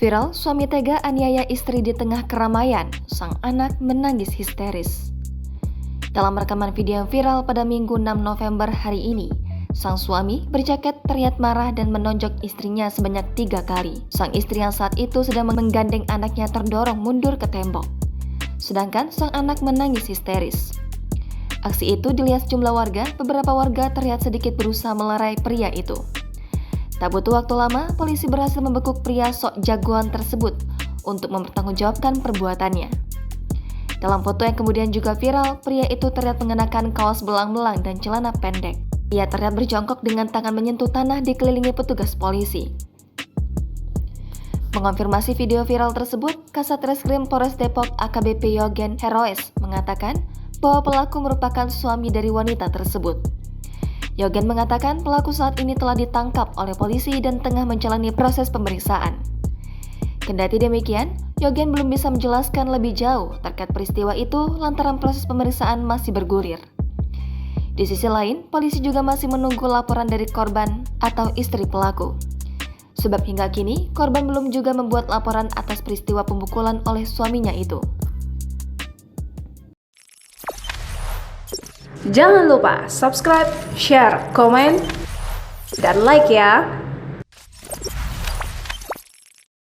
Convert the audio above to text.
Viral, suami tega aniaya istri di tengah keramaian, sang anak menangis histeris. Dalam rekaman video yang viral pada Minggu 6 November hari ini, sang suami berjaket terlihat marah dan menonjok istrinya sebanyak 3 kali. Sang istri yang saat itu sedang menggandeng anaknya terdorong mundur ke tembok. Sedangkan sang anak menangis histeris. Aksi itu dilihat sejumlah warga, beberapa warga terlihat sedikit berusaha melerai pria itu. Tak butuh waktu lama, polisi berhasil membekuk pria sok jagoan tersebut untuk mempertanggungjawabkan perbuatannya. Dalam foto yang kemudian juga viral, pria itu terlihat mengenakan kaos belang-belang dan celana pendek. Ia terlihat berjongkok dengan tangan menyentuh tanah dikelilingi petugas polisi. Mengonfirmasi video viral tersebut, Kasat Reskrim Polres Depok AKBP Yogen Heroes mengatakan bahwa pelaku merupakan suami dari wanita tersebut. Yogen mengatakan pelaku saat ini telah ditangkap oleh polisi dan tengah menjalani proses pemeriksaan. Kendati demikian, Yogen belum bisa menjelaskan lebih jauh terkait peristiwa itu lantaran proses pemeriksaan masih bergulir. Di sisi lain, polisi juga masih menunggu laporan dari korban atau istri pelaku. Sebab hingga kini, korban belum juga membuat laporan atas peristiwa pemukulan oleh suaminya itu. Jangan lupa subscribe, share, komen, dan like ya!